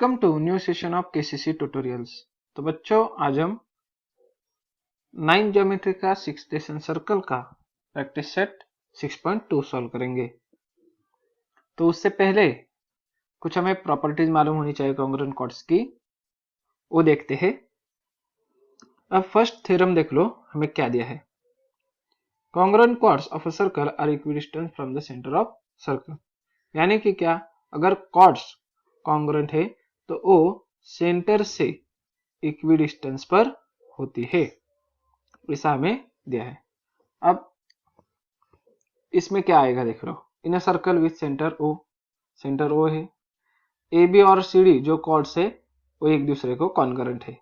Welcome to new session of KCC tutorials. तो बच्चों, आज हम 9 ज्योमेट्री का 6th सर्कल का प्रैक्टिस सेट 6.2 सॉल्व करेंगे। तो उससे पहले कुछ हमें प्रॉपर्टीज मालूम होनी चाहिए कॉन्ग्रुएंट कॉर्ड्स की, वो देखते हैं। अब फर्स्ट थ्योरम देख लो, हमें क्या दिया है। Congruent chords of a circle are equidistant from the centre of circle. यानी कि क्या, अगर कॉर्ड्स कॉन्ग्रुएंट है तो वो सेंटर से इक्विडिस्टेंस पर होती है, ऐसा हमें दिया है। अब इसमें क्या आएगा देख लो। In a circle with centre O, centre O है, ए बी और सी डी जो कॉर्ड्स है वो एक दूसरे को कॉन्ग्रुएंट है,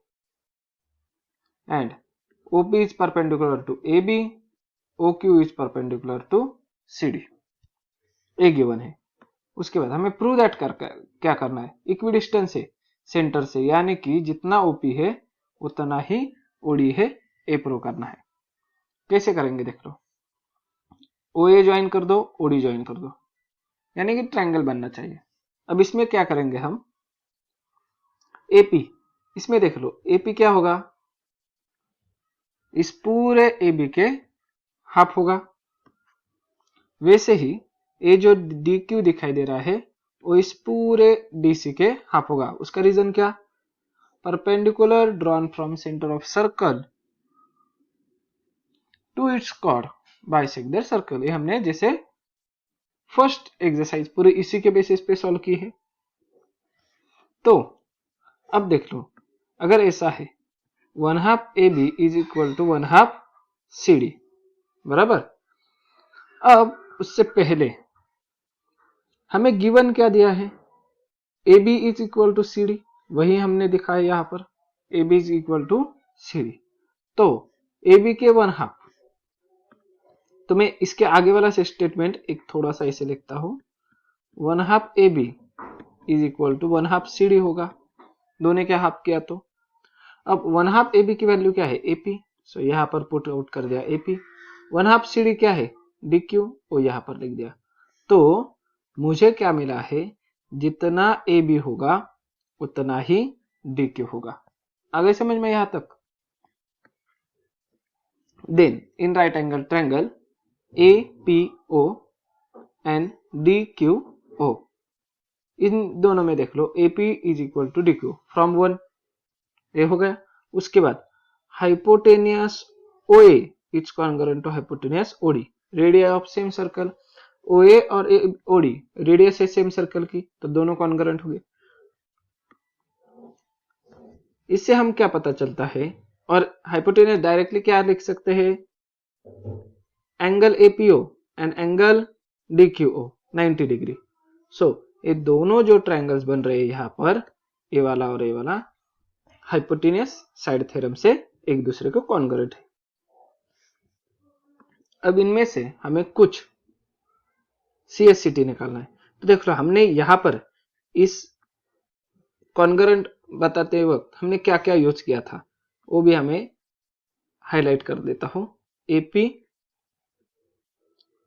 and O P is perpendicular to A B, O Q is perpendicular to C D, a given है। उसके बाद हमें प्रूव दैट क्या करना है, इक्विडिस्टेंस है सेंटर से, यानी कि जितना ओपी है उतना ही ओडी है, ए प्रूव करना है। कैसे करेंगे देख लो। ओ ए ज्वाइन कर दो, ओडी ज्वाइन कर दो, यानी कि ट्रायंगल बनना चाहिए। अब इसमें क्या करेंगे हम, एपी, इसमें देख लो एपी क्या होगा, इस पूरे एबी के हाफ होगा। वैसे ही ये जो डी क्यू दिखाई दे रहा है वो इस पूरे डीसी के हाफ होगा। उसका रीजन क्या, perpendicular drawn from centre of circle to its chord bisect their circle. ये हमने जैसे फर्स्ट एक्सरसाइज पूरे इसी के बेसिस पे सॉल्व की है। तो अब देख लो, अगर ऐसा है 1/2 AB is equal to 1/2 CD, बराबर। अब उससे पहले हमें गिवन क्या दिया है, AB is equal to CD, वही हमने दिखाया यहां पर, AB is equal to CD। तो AB के 1/2, तो मैं इसके आगे वाला स्टेटमेंट एक थोड़ा सा ऐसे लिखता हूं, 1/2 AB is equal to 1/2 CD होगा, दोनों के हाफ किया तो। अब 1/2 AB की वैल्यू क्या है, AP, सो यहां पर पुट आउट कर दिया AP। 1/2 CD क्या है, DQ, वो यहां पर लिख दिया। तो मुझे क्या मिला है, जितना AB होगा उतना ही DQ होगा। आगे समझ में यहां तक। Then in right angle triangle APO and DQO, इन दोनों में देख लो AP is equal to DQ from 1, ये हो गया। उसके बाद hypotenuse OA is congruent to hypotenuse OD, radius of same circle. OA और OD रेडियस है सेम सर्कल की, तो दोनों कॉन्ग्रुएंट हो गए। इससे हम क्या पता चलता है, और हाइपोटेनियस डायरेक्टली क्या लिख सकते हैं, angle APO and angle DQO 90 degree. So ये दोनों जो ट्रायंगल्स बन रहे हैं यहां पर, ये वाला और ये वाला, हाइपोटेनियस साइड थ्योरम से एक दूसरे को कॉन्ग्रुएंट है। अब इनमें से हमें कुछ CSCT निकालना है। तो देख लो, हमने यहां पर इस कॉन्ग्रुएंट बताते वक्त हमने क्या क्या यूज किया था, वो भी हमें हाईलाइट कर देता हूं। AP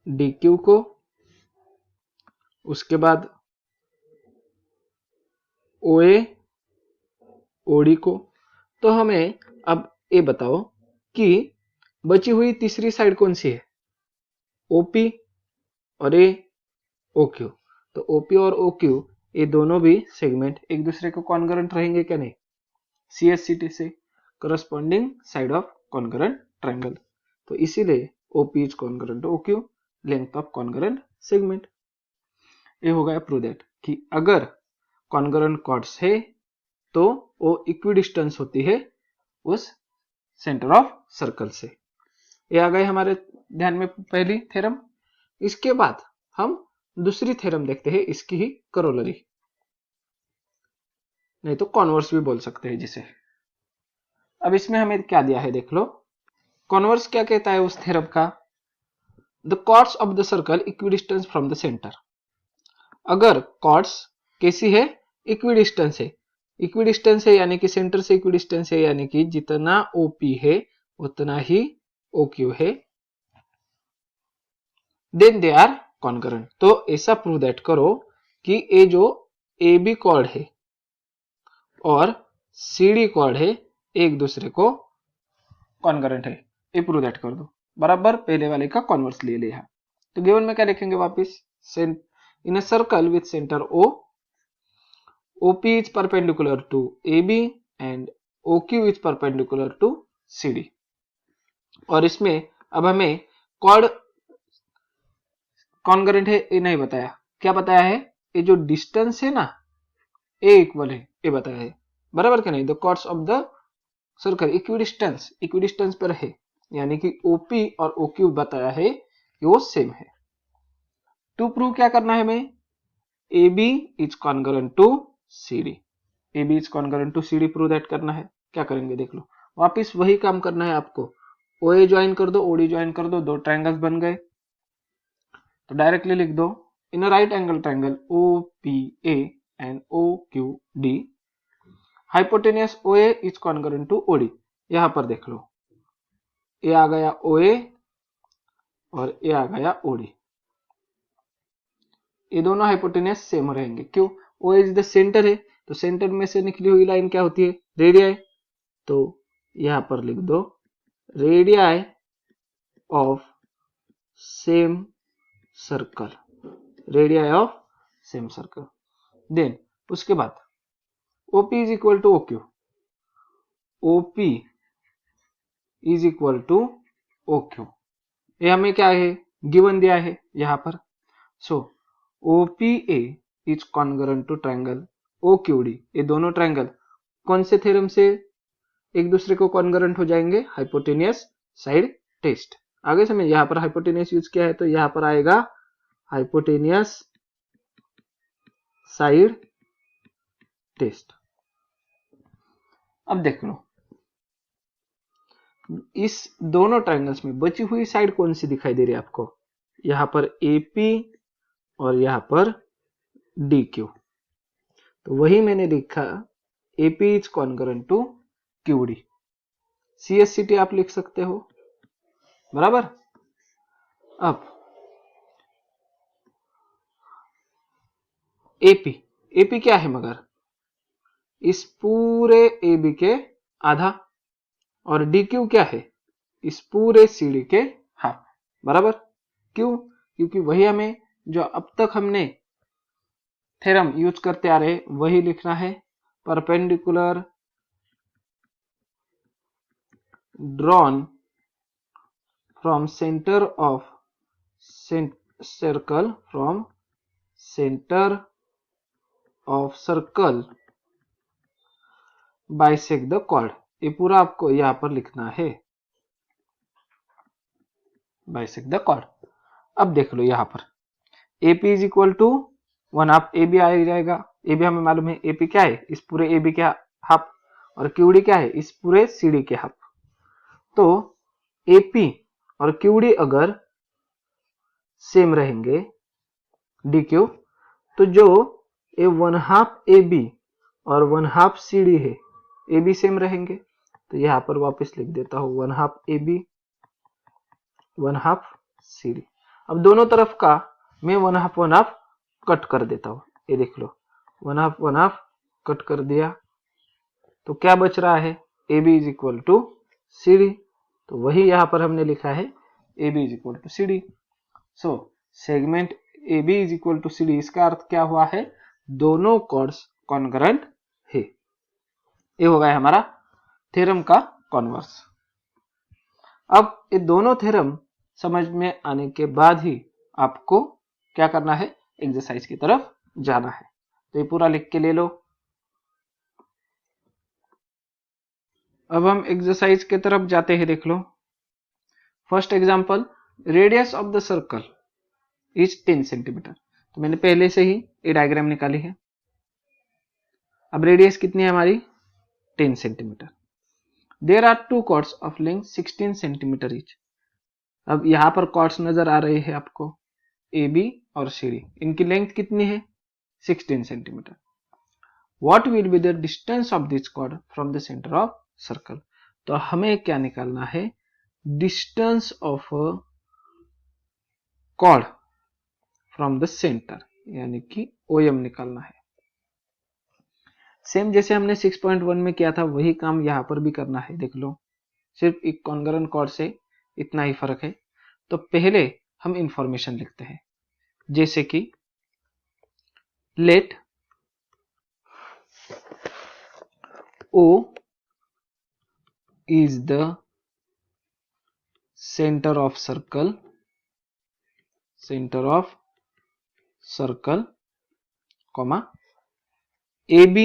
DQ को, उसके बाद OA OD को। तो हमें अब ये बताओ कि बची हुई तीसरी साइड कौन सी है, OP और ये OQ। तो OP और OQ ये दोनों भी सेगमेंट एक दूसरे को कॉन्ग्रुएंट रहेंगे क्या, नहीं, CSCT से corresponding side of congruent triangle. तो इसीलिए OP is congruent to OQ, length of congruent segment. ये हो गया प्रूव दैट कि अगर कॉन्ग्रुएंट कॉर्ड्स है तो वो इक्विडिस्टेंस होती है उस सेंटर ऑफ सर्कल से। ये आ गए हमारे ध्यान में पहली थ्योरम। इसके बाद हम दूसरी थ्योरम देखते हैं, इसकी ही करोलरी, नहीं तो कॉन्वर्स भी बोल सकते हैं जिसे। अब इसमें हमें क्या दिया है देख लो, कॉन्वर्स क्या कहता है उस थ्योरम का, the chords of the circle equidistance from the centre. अगर कॉर्ड्स कैसी है, इक्विडिस्टेंस है, इक्विडिस्टेंस है यानी कि सेंटर से इक्विडिस्टेंस है, यानी कि जितना OP है उतना ही OQ है, देन दे आर कॉन्ग्रुएंट। तो ऐसा प्रूव दैट करो कि ये जो AB कॉर्ड है और CD कॉर्ड है एक दूसरे को कॉन्करेंट है, ये प्रूव दैट कर दो। बराबर पहले वाले का कॉन्वर्स ले लिया। तो गिवन में क्या लिखेंगे वापस, in a circle with centre O, OP is perpendicular to AB and OQ is perpendicular to CD। और इसमें अब हमें कॉर्ड कॉन्करेंट है ये नहीं बताया, क्या बताया है, ये जो डिस्टेंस है ना ए इक्वल है ये बताया है, बराबर क्या नहीं। The chords of the circle equidistance पर है, यानी कि OP और OQ बताया है कि वो सेम है। टू प्रूव क्या करना है हमें, AB is concurrent to CD, AB is concurrent to CD prove that करना है। क्या करेंगे देख लो, वापिस वही काम करना है आपको, OA ज्वाइन कर दो, OD ज्वाइन कर दो, दो ट्रायंगल्स बन गए। तो डायरेक्टली लिख दो, in a right angle triangle OPA and OQD hypotenuse OA is concurrent to OD। यहां पर देख लो, ये आ गया OA और ये आ गया OD, ये दोनों हाइपोटेनियस सेम रहेंगे। क्यों, OA इज द सेंटर है, तो सेंटर में से निकली हुई लाइन क्या होती है, रेडियाई। तो यहां पर लिख दो radii of same circle, radii of same circle. Then उसके बाद OP is equal to OQ, OP is equal to OQ, ये हमें क्या है गिवन दिया है यहां पर। So OPA is concurrent to triangle OQD, ये दोनों ट्रायंगल कौन से थ्योरम से एक दूसरे को कॉन्करेंट हो जाएंगे, हाइपोटेनियस साइड टेस्ट। आगे समझ, यहां पर हाइपोटेनियस यूज किया है तो यहां पर आएगा हाइपोटेनियस साइड टेस्ट। अब देख लो, इस दोनों ट्रायंगल्स में बची हुई साइड कौन सी दिखाई दे रही है आपको, यहां पर AP और यहां पर DQ। तो वही मैंने लिखा AP is concurrent to QD, CSCT आप लिख सकते हो, बराबर। अब AP क्या है मगर, इस पूरे AB के आधा, और DQ क्या है, इस पूरे CD के हाफ, बराबर। क्यों, क्योंकि वही हमें जो अब तक हमने थ्योरम यूज करते आ रहे वही लिखना है, perpendicular drawn from centre of circle, from centre of circle bisect the chord, ये पूरा आपको यहां पर लिखना है, बाइसेक्ट द कॉर्ड। अब देख लो यहां पर AP is equal to 1/2 AB आ जाएगा, AB हमें मालूम है, AP क्या है, इस पूरे AB के हाफ, और QD क्या है, इस पूरे CD के हाफ। तो AP और QD अगर सेम रहेंगे DQ, तो जो ये 1/2 AB और 1/2 CD है ये भी सेम रहेंगे। तो यहां पर वापस लिख देता हूं 1/2 AB 1/2 CD। अब दोनों तरफ का मैं 1/2 कट कर देता हूं, ये देख लो 1/2 कट कर दिया, तो क्या बच रहा है, AB is equal to CD। तो वही यहां पर हमने लिखा है AB is equal to CD। So segment AB is equal to CD, इसका अर्थ क्या हुआ है, दोनों कॉर्ड्स कॉन्करेंट है। ये हो गया हमारा थ्योरम का कॉन्वर्स। अब ये दोनों थ्योरम समझ में आने के बाद ही आपको क्या करना है, एक्सरसाइज की तरफ जाना है। तो ये पूरा लिख के ले लो। अब हम एक्सरसाइज की तरफ जाते हैं, देख लो। First example, radius of the circle is 10 centimetre. तो मैंने पहले से ही ये डायग्राम निकाली है। अब रेडियस कितनी है हमारी, 10 centimetre. There are two chords of length 16 centimetre each. अब यहां पर कॉर्ड्स नजर आ रहे हैं आपको, AB और CD, इनकी लेंथ कितनी है, 16 centimetre. What will be the distance of this chord from the centre of circle. तो हमें क्या निकालना है, distance of chord from the centre, यानी कि OM निकालना है। सेम जैसे हमने 6.1 में किया था वही काम यहाँ पर भी करना है। देख लो, सिर्फ एक कॉन्ग्रुएंट कॉर्ड से इतना ही फर्क है। तो पहले हम इंफॉर्मेशन लिखते हैं, जैसे कि late O is the center of circle, comma AB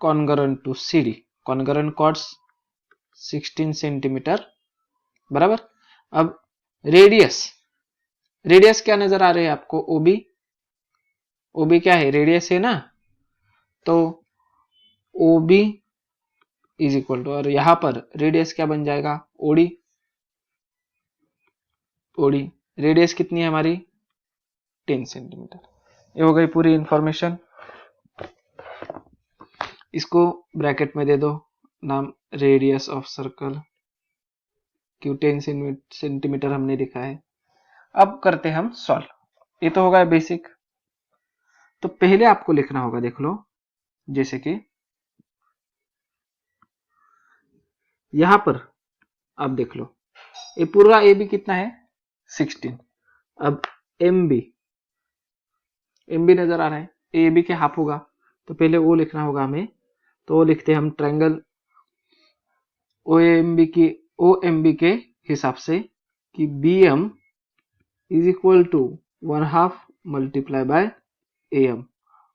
congruent to CD, congruent chords 16 centimetre, बराबर। अब रेडियस क्या नजर आ रहे हैं आपको? OB क्या है? रेडियस है ना, तो OB इज इक्वल टू, और यहां पर रेडियस क्या बन जाएगा? OD। रेडियस कितनी है हमारी? 10 सेंटीमीटर। ये हो गई पूरी इंफॉर्मेशन। इसको ब्रैकेट में दे दो, नाम रेडियस ऑफ सर्कल, क्यों 10 सेंटीमीटर हमने लिखा है। अब करते हैं हम सॉल्व। ये तो होगा बेसिक। तो पहले आपको लिखना होगा, देख लो, जैसे कि यहां पर आप देख लो, ये पूरा ए बी कितना है? 16। अब एम बी नजर आ रहा है, ए बी के हाफ होगा, तो पहले वो लिखना होगा हमें। तो वो लिखते हैं हम ट्रायंगल ओ एम बी के हिसाब से कि B M is equal to 1/2 multiply by A M.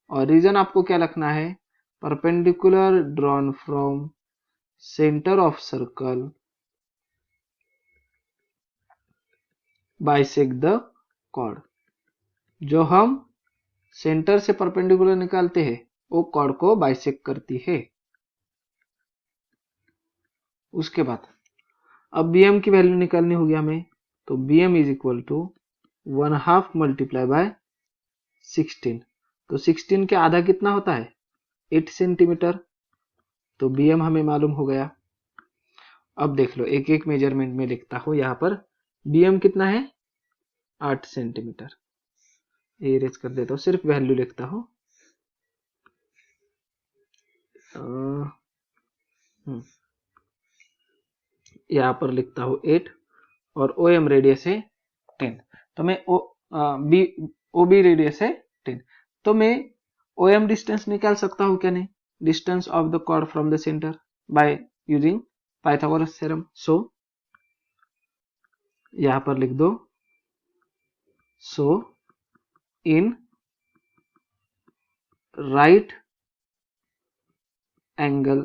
और रीजन आपको क्या लिखना है? Perpendicular drawn from centre of circle bisect the chord. जो हम सेंटर से परपेंडिकुलर निकालते हैं वो कॉर्ड को बाइसेक्ट करती है। उसके बाद अब bm की वैल्यू निकालनी होगी हमें, तो bm is equal to 1/2 multiply by 16। तो 16 के आधा कितना होता है? 8 सेंटीमीटर। तो bm हमें मालूम हो गया। अब देख लो, एक एक मेजरमेंट में लिखता हूं। यहां पर bm कितना है? 8 सेंटीमीटर। इरेज कर देता हूं, सिर्फ वैल्यू लिखता हूं। यहां पर लिखता हूं 8 और OM रेडियस है 10। तो मैं OB रेडियस है 10, तो मैं OM डिस्टेंस निकाल सकता हूं क्या नहीं? Distance of the chord from the centre by using Pythagoras theorem. So यहां पर लिख दो, so in right angle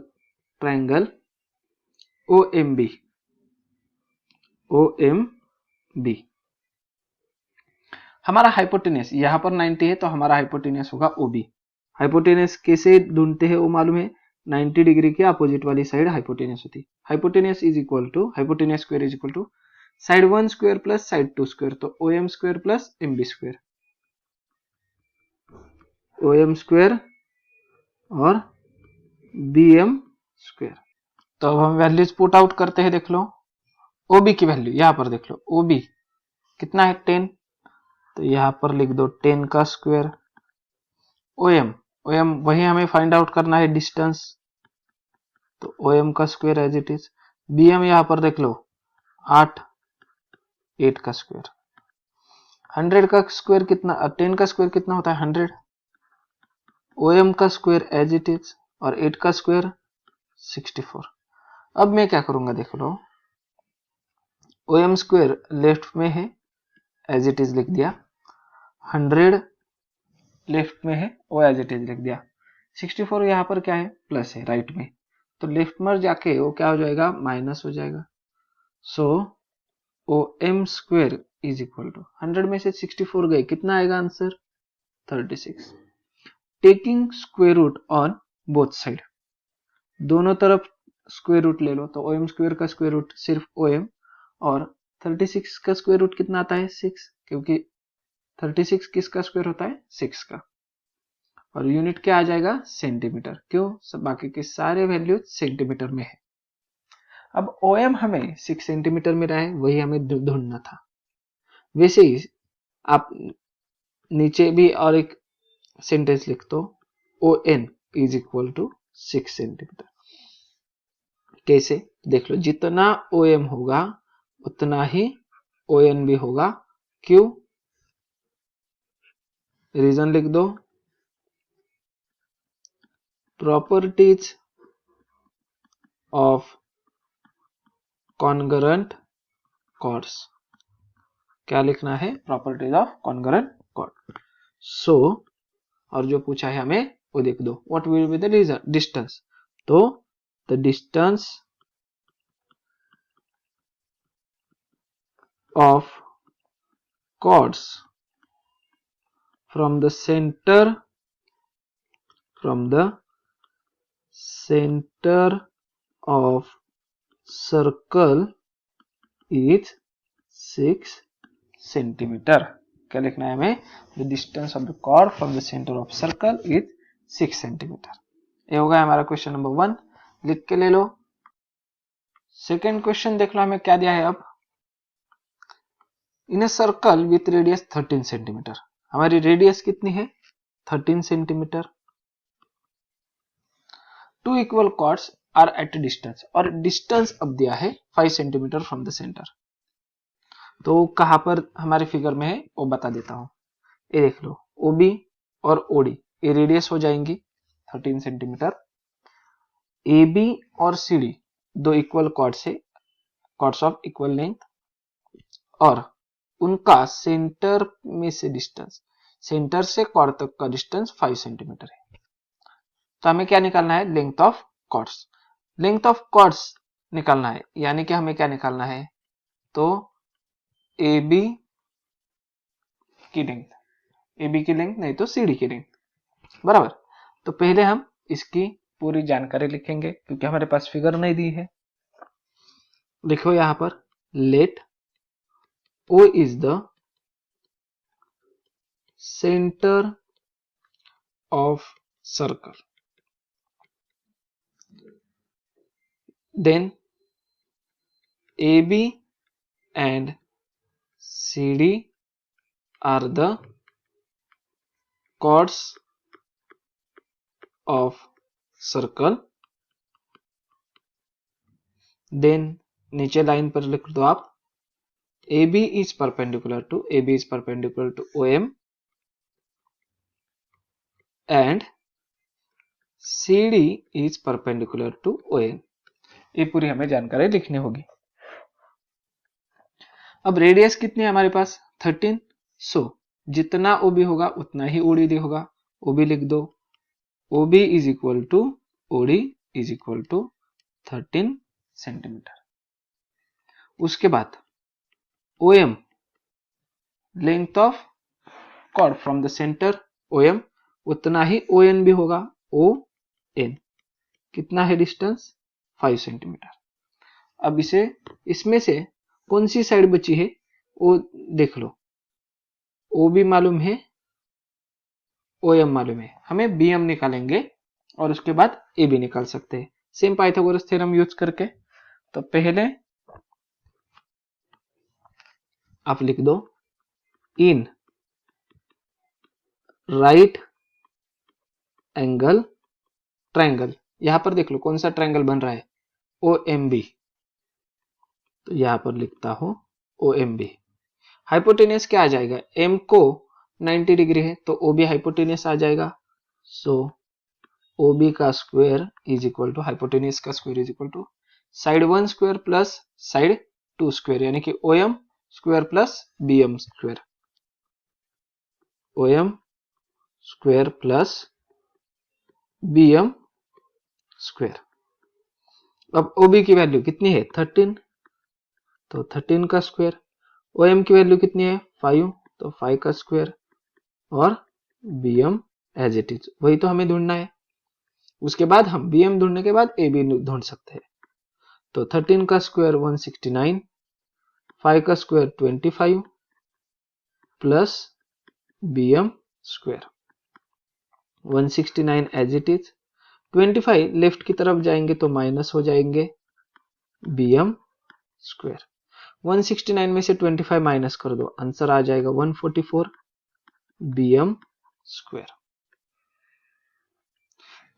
triangle OMB हमारा हाइपोटेनस यहां पर 90 है, तो हमारा हाइपोटेनस होगा OB। हाइपोटेनस कैसे ढूंढते हैं वो मालूम है? 90 डिग्री के अपोजिट वाली साइड हाइपोटेनस होती है। Hypotenuse is equal to, hypotenuse square is equal to side 1 square plus side 2 square. तो OM square plus MB square, OM square और BM स्क्वायर। तो अब हम वैल्यूज पुट आउट करते हैं। देख लो, OB की वैल्यू यहां पर देख लो, OB कितना है? 10। तो यहां पर लिख दो 10 का स्क्वायर। OM वही हमें फाइंड आउट करना है, डिस्टेंस। तो OM का square as it is. BM यहां पर देख लो 8 का स्क्वायर। 100 का स्क्वायर कितना? 10 का स्क्वायर कितना होता है? 100। OM का स्क्वायर एज इट इज और 8 का स्क्वायर 64। अब मैं क्या करूंगा, देख लो, OM स्क्वायर लेफ्ट में है, एज इट इज लिख दिया। 100 लेफ्ट में है, वो एज इट इज लिख दिया। 64 यहाँ पर क्या है? प्लस है राइट में, तो लेफ्ट में जाके वो क्या हो जाएगा? माइनस हो जाएगा। So OM square is equal to 100 में से 64 गए, कितना आएगा answer? 36। Taking square root on both side, दोनों तरफ स्क्वायर रूट ले लो। तो OM स्क्वायर का स्क्वायर रूट सिर्फ OM, और 36 का स्क्वायर रूट कितना आता है? 6, क्योंकि 36 किसका स्क्वायर होता है? 6 का। और यूनिट क्या आ जाएगा? सेंटीमीटर। क्यों? सब बाकी के सारे वैल्यू सेंटीमीटर में है। अब OM हमें 6 सेंटीमीटर में रहा है, वही हमें ढूंढना था। वैसे ही आप नीचे भी और एक सेंटेंस लिख दो, ON is equal to 6 centimetre. कैसे देख लो, जितना OM होगा उतना ही ON भी होगा। क्यों? रीजन लिख दो, प्रॉपर्टीज ऑफ कॉन्ग्रुएंट कॉर्ड्स। क्या लिखना है? Properties of congruent chord. So और जो पूछा है हमें वो देख दो, what will be the distance. तो the distance of chords from the center of circle is 6 centimetre. क्या लिखना है हमें? The distance of the chord from the center of circle is 6 centimetre. ये होगा हमारा क्वेश्चन नंबर 1। लिख के ले लो। सेकेंड क्वेश्चन देख लो हमें क्या दिया है। अब in a circle with radius 13 centimetre, हमारी रेडियस कितनी है? 13 centimetre. Two equal chords are at distance, और डिस्टेंस अब दिया है 5 सेंटीमीटर फ्रॉम द सेंटर। तो कहां पर हमारे फिगर में है वो बता देता हूं। ये देख लो, OB और OD ये रेडियस हो जाएंगी 13 सेंटीमीटर। AB और CD दो इक्वल कॉर्ड्स है, कॉर्ड्स ऑफ इक्वल लेंथ, और उनका सेंटर में से डिस्टेंस, सेंटर से कॉर्ड तक का डिस्टेंस 5 सेंटीमीटर है। तो हमें क्या निकालना है? Length of chords. Length of chords निकालना है, यानी कि हमें क्या निकालना है? तो AB की लेंथ, AB की लेंथ नहीं तो CD की लेंथ, बराबर। तो पहले हम इसकी पूरी जानकारी लिखेंगे क्योंकि हमारे पास फिगर नहीं दी है। लिखो यहां पर, late O is the center of circle. Then AB and CD are the chords of circle. Then नीचे लाइन पर लिख दो आप, AB is perpendicular to OM and CD is perpendicular to ON। ये पूरी हमें जानकारी लिखनी होगी। अब रेडियस कितनी है हमारे पास? 13। सो जितना OB होगा उतना ही OD होगा। OB लिख दो, OB is equal to OD is equal to 13 centimetre. उसके बाद OM, length of chord from the centre OM, उतना ही ON भी होगा, ON। कितना है डिस्टेंस? 5 सेंटीमीटर। अब इसे, इसमें से कौन सी साइड बची है वो देख लो। OB मालूम है, OM मालूम है, हमें BM निकालेंगे और उसके बाद AB निकाल सकते हैं सेम पाइथागोरस थ्योरम यूज करके। तो पहले आप लिख दो, इन राइट एंगल ट्रायंगल। यहां पर देख लो कौन सा ट्रायंगल बन रहा है? OMB। तो यहां पर लिखता हूं OMB। हाइपोटेनियस क्या आ जाएगा? M को 90 डिग्री है तो OB हाइपोटेनियस आ जाएगा। सो OB का square is equal to, hypotenuse का square is equal to side 1 square plus side 2 square, यानी कि OM square plus BM square, OM square plus BM square. अब OB की वैल्यू कितनी है? 13, तो 13 का स्क्वायर। OM की वैल्यू कितनी है? 5, तो 5 का स्क्वायर, और BM एज इट इज, वही तो हमें ढूंढना है। उसके बाद हम BM ढूंढने के बाद AB ढूंढ सकते हैं। तो 13 का स्क्वायर 169, 5 का square 25 plus BM square, 169 as it is. 25 left की तरफ जाएंगे तो माइनस हो जाएंगे BM स्क्वायर। 169 में से 25 माइनस कर दो, आंसर आ जाएगा 144 BM square.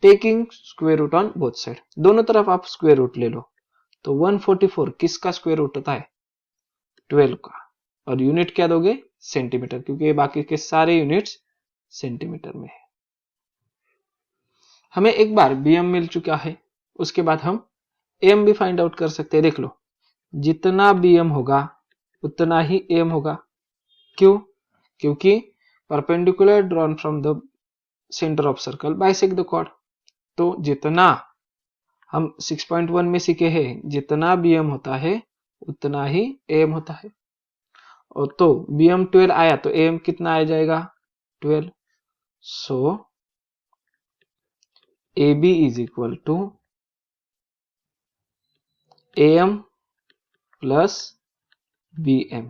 Taking square root on both side, दोनों तरफ आप स्क्वायर रूट ले लो। तो 144 किसका स्क्वायर रूट होता है? 12 का। और यूनिट क्या दोगे? सेंटीमीटर, क्योंकि ये बाकी के सारे यूनिट्स सेंटीमीटर में है। हमें एक बार bm मिल चुका है, उसके बाद हम am भी फाइंड आउट कर सकते हैं। देख लो, जितना bm होगा उतना ही am होगा। क्यों? क्योंकि perpendicular drawn from the centre of circle bisect the chord. तो जितना हम 6.1 में सीखे हैं, जितना bm होता है उतना ही am होता है। और तो bm 12 आया तो am कितना आ जाएगा? 12। सो AB is equal to AM plus BM।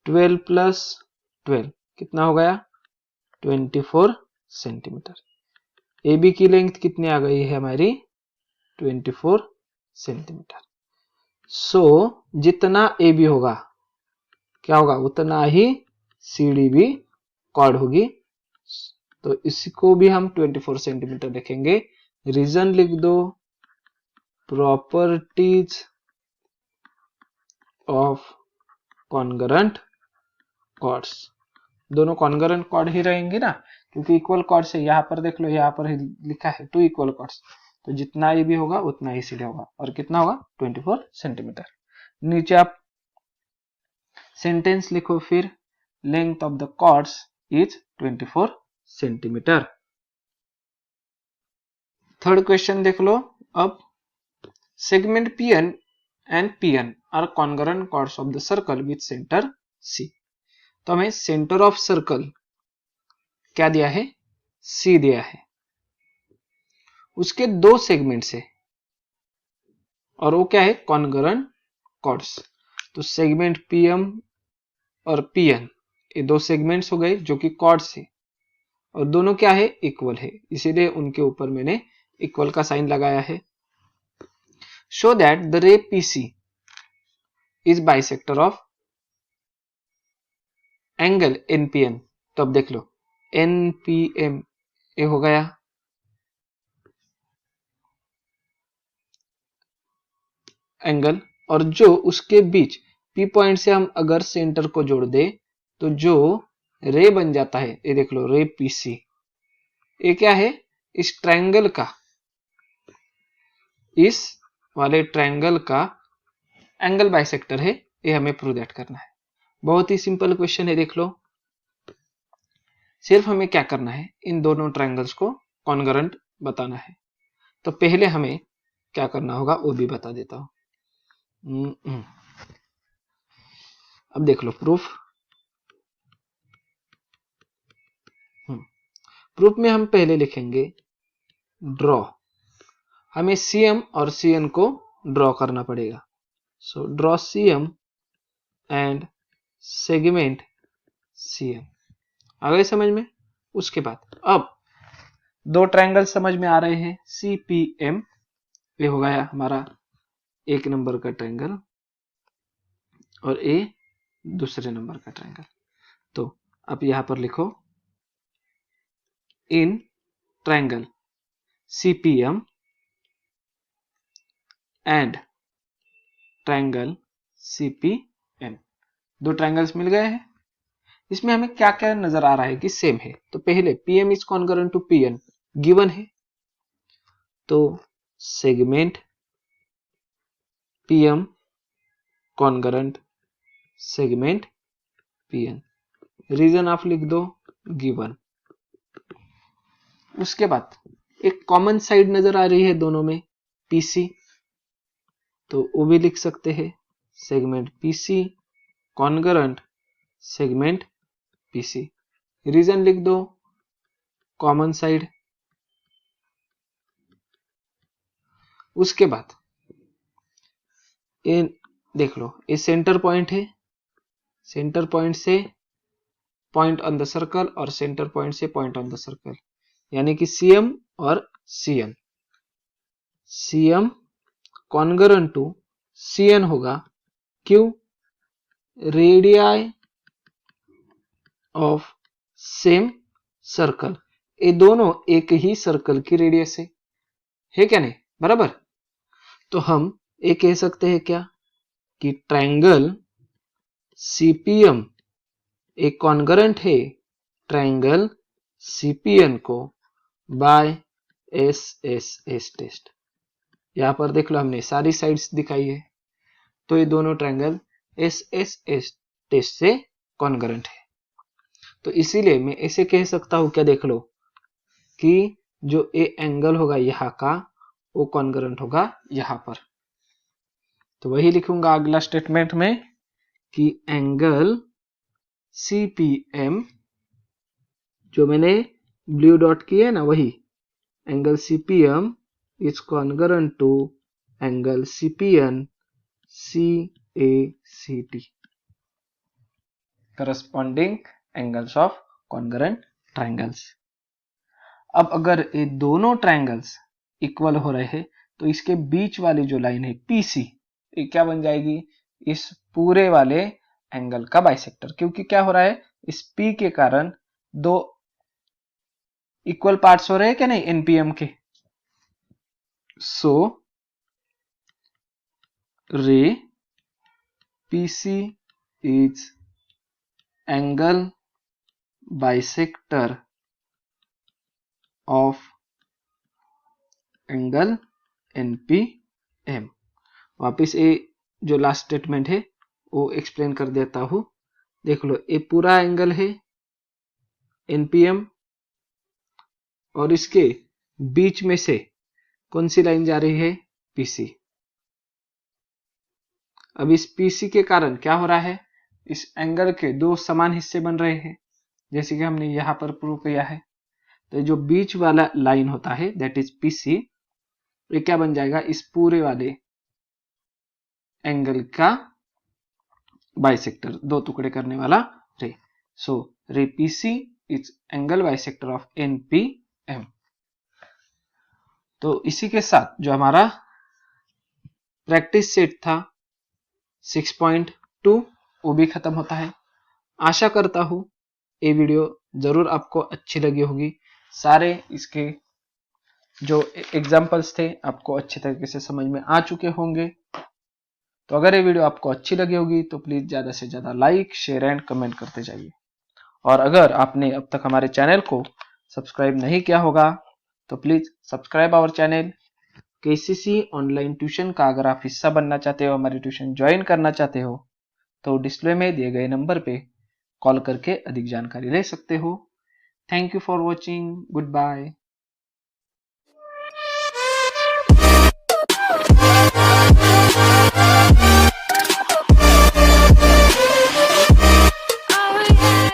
12 plus 12 कितना हो गया? 24 सेंटीमीटर। AB की लेंथ कितनी आ गई है हमारी? 24 सेंटीमीटर। सो जितना AB होगा क्या होगा? उतना ही CD भी कॉर्ड होगी। तो इसको भी हम 24 सेंटीमीटर लिखेंगे। रीजन लिख दो, प्रॉपर्टीज ऑफ कॉन्ग्रुएंट कॉर्ड्स। दोनों कॉन्ग्रुएंट कॉर्ड ही रहेंगे ना, क्योंकि इक्वल कॉर्ड्स है। यहाँ पर देख लो, यहाँ पर लिखा है 2 इक्वल कॉर्ड्स। तो जितना ये भी होगा उतना ही सीधे होगा। और कितना होगा? 24 सेंटीमीटर। नीचे आप सेंटेंस लिखो फिर, length of the chords is 24 centimetre. Third question देख लो अब। Segment PN and PN are congruent chords of the circle with center C। तो हमें सेंटर ऑफ सर्कल क्या दिया है? C दिया है। उसके दो सेगमेंट्स है और वो क्या है? Congruent chords. तो सेगमेंट PM और PN ये दो सेगमेंट्स हो गए जो कि कॉर्ड्स है, और दोनों क्या है? इक्वल है, इसीलिए उनके ऊपर मैंने इक्वल का साइन लगाया है। शो दैट द रे PC is bisector of angle NPN। तो अब देख लो, NPM ये हो गया, एंगल, और जो उसके बीच P पॉइंट से हम अगर सेंटर को जोड़ दे तो जो रे बन जाता है, ये देख लो, रे PC, ये क्या है? इस ट्रायंगल का, इस वाले ट्रायंगल का एंगल बाइसेक्टर है। ये हमें प्रूव दैट करना है। बहुत ही सिंपल क्वेश्चन है, देख लो। सिर्फ हमें क्या करना है? इन दोनों ट्रायंगल्स को कॉन्ग्रुएंट बताना है। तो पहले हमें क्या करना होगा वो भी बता देता हूं। अब देख लो प्रूफ। प्रूफ में हम पहले लिखेंगे ड्रॉ। हमें CM और CN को ड्रॉ करना पड़ेगा। So draw CM and segment CN। आ गए समझ में? उसके बाद अब दो ट्रायंगल समझ में आ रहे हैं। CPM ये हो गया हमारा एक नंबर का ट्रायंगल और ए दूसरे नंबर का ट्रायंगल। तो अब यहां पर लिखो, in triangle CPM and triangle CPN, दो ट्रायंगल्स मिल गए हैं। इसमें हमें क्या क्या नजर आ रहा है कि सेम है। तो पहले PM is congruent to PN given है, तो segment PM congruent segment PN। Reason आप लिख दो, गिवन। उसके बाद एक कॉमन साइड नजर आ रही है दोनों में, PC, तो वो भी लिख सकते हैं, segment PC congruent segment PC। Reason लिख दो, कॉमन साइड। उसके बाद ये देख लो, ये सेंटर पॉइंट है, सेंटर पॉइंट से पॉइंट ऑन द सर्कल और सेंटर पॉइंट से पॉइंट ऑन द सर्कल, यानी कि CM और CN। CM congruent to CN होगा, क्यों? रेडियाई ऑफ सेम सर्कल, ये दोनों एक ही सर्कल की रेडियस है क्या नहीं? बराबर। तो हम ये कह सकते हैं क्या कि ट्रायंगल सीपीएम एक कॉन्ग्रुएंट है ट्रायंगल सीपीएन को बाय एसएसएस टेस्ट। यहां पर देख लो हमने सारी साइड्स दिखाई है, तो ये दोनों ट्रायंगल एसएसएस टेस्ट से कॉन्ग्रुएंट है। तो इसीलिए मैं ऐसे कह सकता हूं क्या, देख लो कि जो ए एंगल होगा यहां का वो कॉन्ग्रुएंट होगा यहां पर। तो वही लिखूंगा अगला स्टेटमेंट में कि एंगल सीपीएम, जो मैंने ब्लू डॉट किया है ना, वही angle CPM is congruent to angle CPN CACT, corresponding angles of congruent triangles. अब अगर ये दोनों ट्रायंगल्स इक्वल हो रहे हैं तो इसके बीच वाली जो लाइन है PC, ये क्या बन जाएगी, इस पूरे वाले एंगल का बाइसेक्टर। क्योंकि क्या हो रहा है, इस P के कारण दो इक्वल पार्ट्स हो रहे हैं क्या नहीं NPM के। सो रे PC is angle bisector of angle NPM। वापिस ये जो लास्ट स्टेटमेंट है वो एक्सप्लेन कर देता हूं। देख लो ये पूरा एंगल है NPM और इसके बीच में से कौन सी लाइन जा रही है, PC। अब इस PC के कारण क्या हो रहा है, इस एंगल के दो समान हिस्से बन रहे हैं, जैसे कि हमने यहां पर प्रूव किया है। तो जो बीच वाला लाइन होता है दैट इज PC, ये क्या बन जाएगा, इस पूरे वाले एंगल का बाइसेक्टर, दो टुकड़े करने वाला रे। सो रे PC is angle bisector of NPM। तो इसी के साथ जो हमारा प्रैक्टिस सेट था 6.2 वो भी खत्म होता है। आशा करता हूं ये वीडियो जरूर आपको अच्छी लगी होगी। सारे इसके जो एग्जाम्पल्स थे आपको अच्छे तरीके से समझ में आ चुके होंगे। तो अगर ये वीडियो आपको अच्छी लगी होगी तो प्लीज ज्यादा से ज्यादा लाइक, शेयर एंड कमेंट करते जाइए। और अगर आपने अब तक हमारे चैनल को सब्सक्राइब नहीं किया होगा तो please subscribe our channel. KCC online tuition का अगर आप हिस्सा बनना चाहते हो, हमारी ट्यूशन ज्वाइन करना चाहते हो, तो डिस्प्ले में दिए गए नंबर पे कॉल करके अधिक जानकारी ले सकते हो। Thank you for watching, good bye.